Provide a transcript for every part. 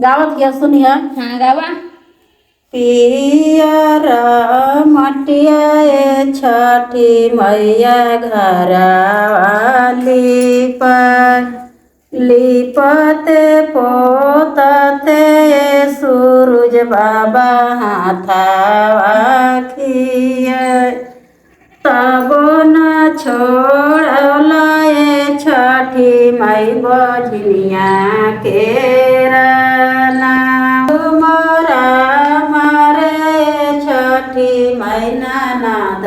गावत किया सुनिया। हाँ गावा। पियर मटिया छठी मैया घरवाली पर लिपते पोतते सूरज बाबा हाथावा खिया तबो न छोड़ला छठी मई बजनिया के नाम मोरा मारे छठी मई नाद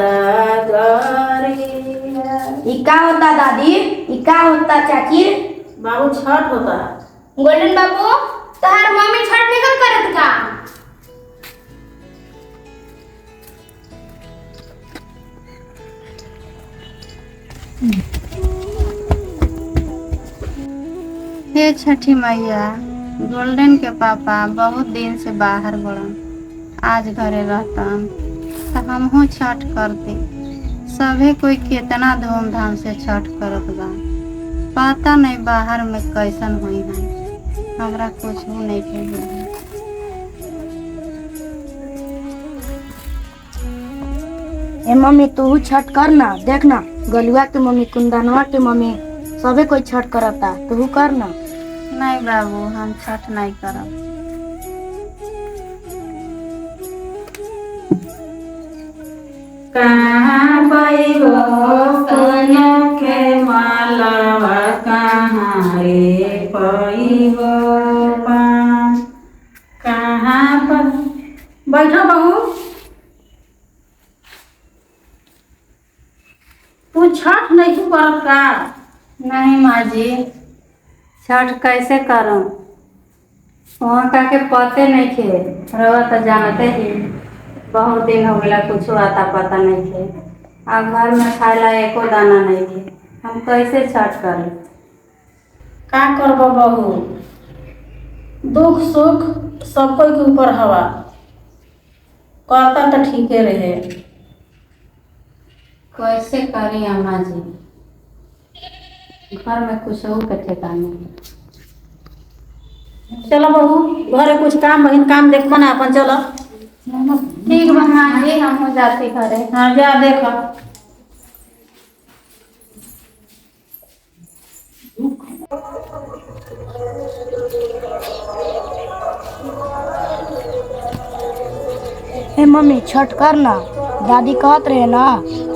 गरिया। इका होता दादी, इका होता चाची। बाबू छठ होता। गोल्डन बाबू तहार मम्मी छठ नहीं करत का? हे छठी मैया, गोल्डन के पापा बहुत दिन से बाहर बड़न, आज घरे रहतन तो हमहू छठ करती। सभे कोई कितना धूमधाम से छठ करत बा, पता नहीं बाहर में कैसन हुई है, हमरा कुछ नहीं के। ए मम्मी तू छठ करना, देखना गलुआ के मम्मी कुंदनवा के मम्मी सबे कोई छठ करता, तू करना। नहीं बाबू हम छठ नहीं करब। कहाँ पैगो सोना के मालावा कहाँ रे पैगो पान। कहाँ पर बैठो बहू। तू छठ नहीं क्यों करत का? नहीं माँ जी, छठ कैसे करूं? वहाँ का के पते नहीं थे, रवा तो जानते ही बहुत दिन हो गया, कुछ आता पता नहीं थे। अब घर में खाला एको दाना नहीं थे, हम कैसे छठ करें? का करबो बहू, दुख सुख सब कोई के ऊपर हवा, करता तो ठीके रहे। कैसे करी अम्मा जी, घर में कुछ हो के ठिकाने। चलो बहू घरे कुछ काम बहिन काम देखो ना अपन। चलो ठीक बा माँ जी, हम हो जाती घरे। हाँ जा देखो। ए मम्मी छठ करना, दादी कहत रहे ना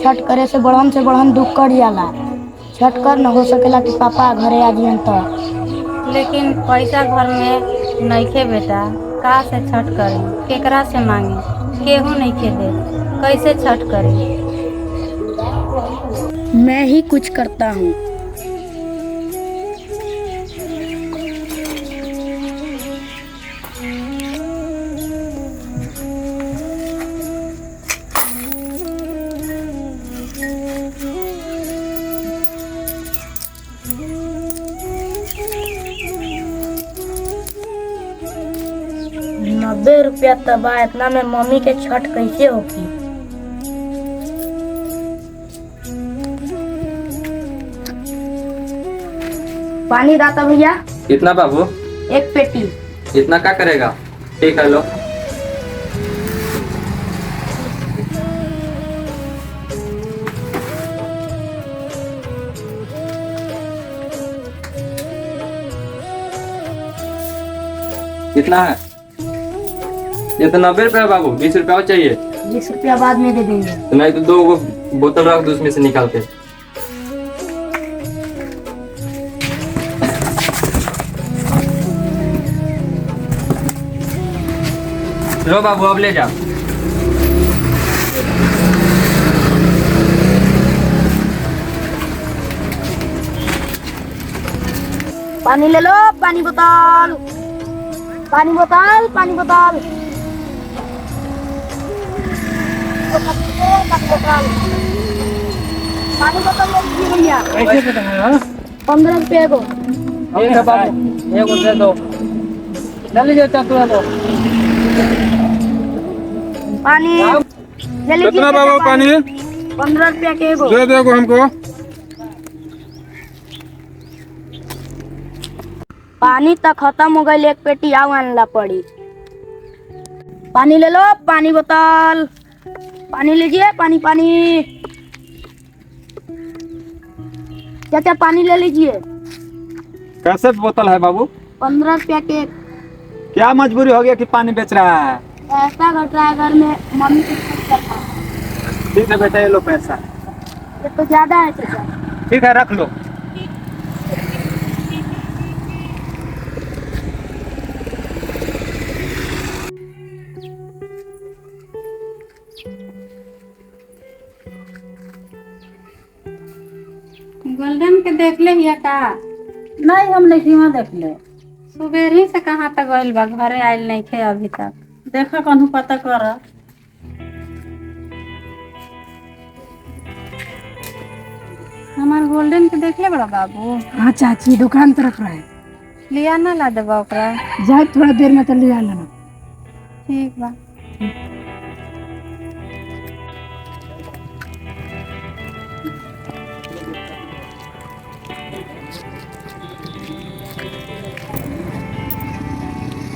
छठ करे से बढ़न दुख कट जाला। छठ करना, हो सकेला कि पापा घरे आ जियन तो। लेकिन पैसा घर में नहीं खे बेटा, का से छठ करें? केकरा से मांगे? केहू नहीं खे दे, कैसे छठ करें? मैं ही कुछ करता हूँ। ₹90 तबा, इतना में मम्मी के छठ कैसे होगी? पानी दाता भैया। कितना बाबू? 1 पेटी। इतना क्या करेगा? ठीक है लो। कितना है? ये तो 90 रुपया बाबू, 20 रुपया और चाहिए। 20 रुपया बाद में दे देंगे। तो नहीं तो 2 बोतल रख दो उसमें से निकाल के। लो बाबू अब ले जाओ। पानी ले लो, पानी बोतल, पानी बोतल, पानी बोतल, पानी बोतल ले लीजिए भैया। 15 रुपये को। ठीक है बाबू, एगो दे दो। ले लीजिए चतुरा दो। पानी ले लीजिए। कितना बाबू पानी? 15 रुपया के एगो। दे दो हमको। पानी तो खत्म हो गई, एक पेटी आऊ आनला पड़ी। पानी ले लो, पानी बोतल, पानी लीजिए, पानी पानी। चाचा पानी ले लीजिए। कैसे बोतल है बाबू? 15 रुपया के। क्या मजबूरी हो गया कि पानी बेच रहा है? ऐसा घट रहा है घर में, मम्मी को फोन करना है। ठीक है बेटा, ये लो पैसा। ये तो ज्यादा है चाचा। ठीक है, रख लो। गोल्डन के देख ले हिया का? नहीं, हम नहीं वहाँ देख ले। सुबह ही से कहाँ तक गइल बा, घरे आइल नहीं थे अभी तक। देखा कहूँ पता कर। हमार गोल्डन के देख ले बड़ा बाबू। हाँ चाची, दुकान तरफ रहे। लिया ना ला देबा ओकरा। जाए थोड़ा देर में तो ले आना। ठीक बा।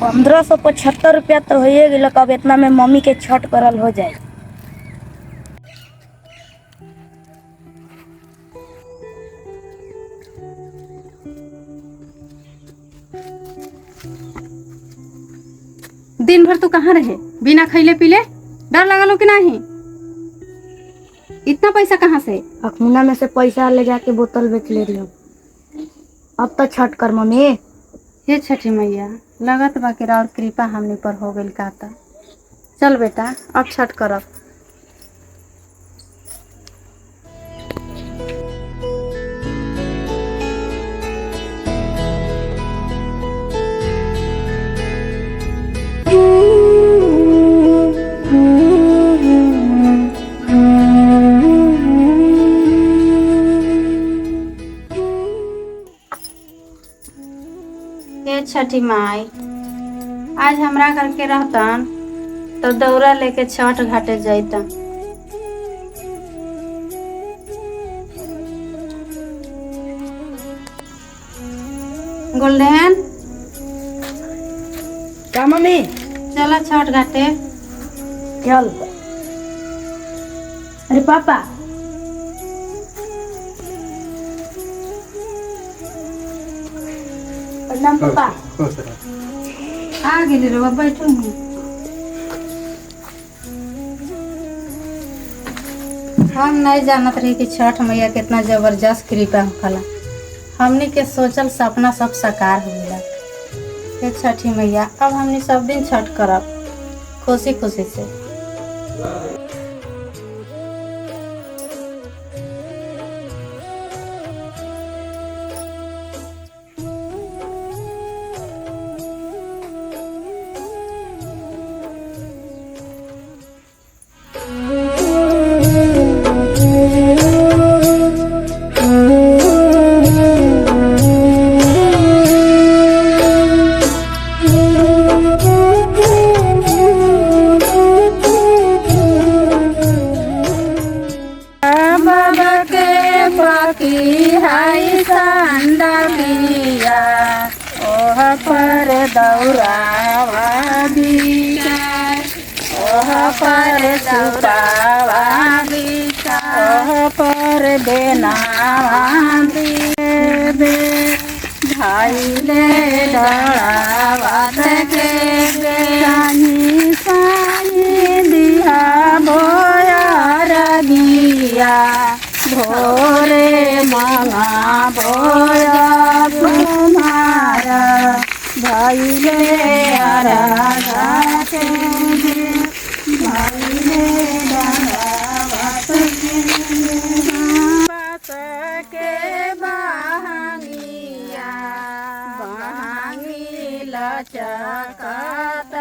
₹1575 तो हो गया। अब इतना में मम्मी के छठ करल हो जाए। दिन भर तू कहाँ रहे बिना खैले पीले? डर लगल कि नहीं? इतना पैसा कहाँ से? अखमुना में से पैसा ले जाके बोतल बेच ले रही हूँ। अब तो छठ कर मम्मी। हे छठी मैया, लगत बा कि और कृपा हमनी पर हो गइल का ता। चल बेटा, अब छठ करब। हे छठी माई, आज हमरा घर के रहतन तो दौरा लेके छठ घाटे जैतन। गोल्डन, क्या मम्मी? चला छठ घाटे। चल। अरे पापा, प्रणाम पापा। आ गेली रे, बैठू हूँ। हम नहीं जानत रही कि छठ मैया कितना जबरदस्त कृपा होखला। हमनी के सोचल सपना सब साकार हो गया। हे छठी मैया, अब हमनी सब दिन छठ करब खुशी खुशी से। पर दौरावा दिया, ओह पर दौरावा दिया, ओह पर बेनावा दे भाई ले डरावा देखे सानी सानी दिया बोया रगिया भोरे मांगा बोया तुम्हारा भाई ले आरा के भाई ले बात के बहांगिया बहांगी लचकाता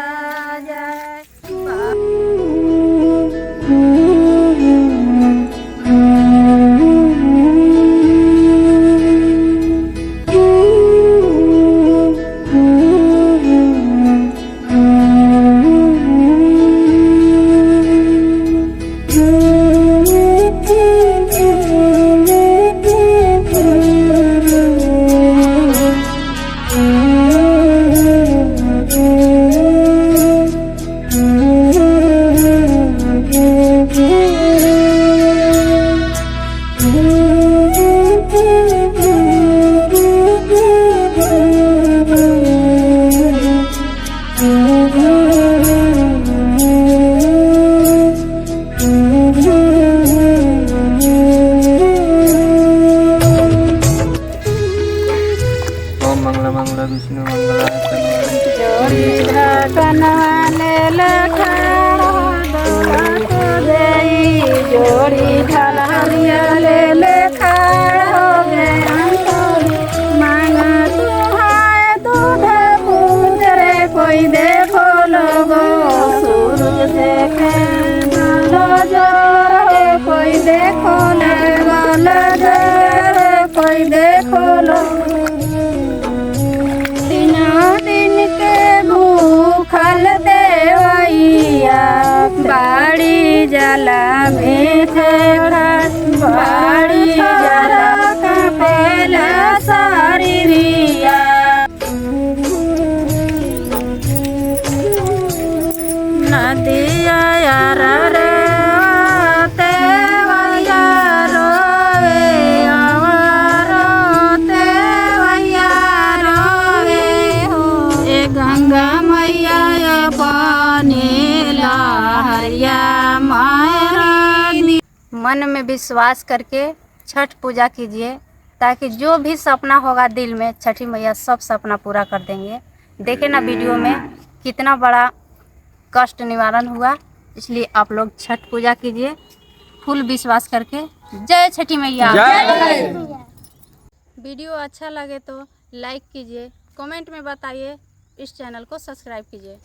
देखे वाला जोरे कोई देखो ले वाला जोरे कोई देखो लो दिन के भूखल देवैया बाड़ी जला भेड़ा बाड़ी जला कपेला सारी रिया नदिया यार रे तेवैया रोवे आवारो तेवैया रोवे हो ए गंगा मैया पानी लहरिया मारा। मन में विश्वास करके छठ पूजा कीजिए ताकि जो भी सपना होगा दिल में छठी मैया सब सपना पूरा कर देंगे। देखे ना वीडियो में कितना बड़ा कष्ट निवारण हुआ, इसलिए आप लोग छठ पूजा कीजिए फुल विश्वास करके। जय छठी मैया। वीडियो अच्छा लगे तो लाइक कीजिए, कमेंट में बताइए, इस चैनल को सब्सक्राइब कीजिए।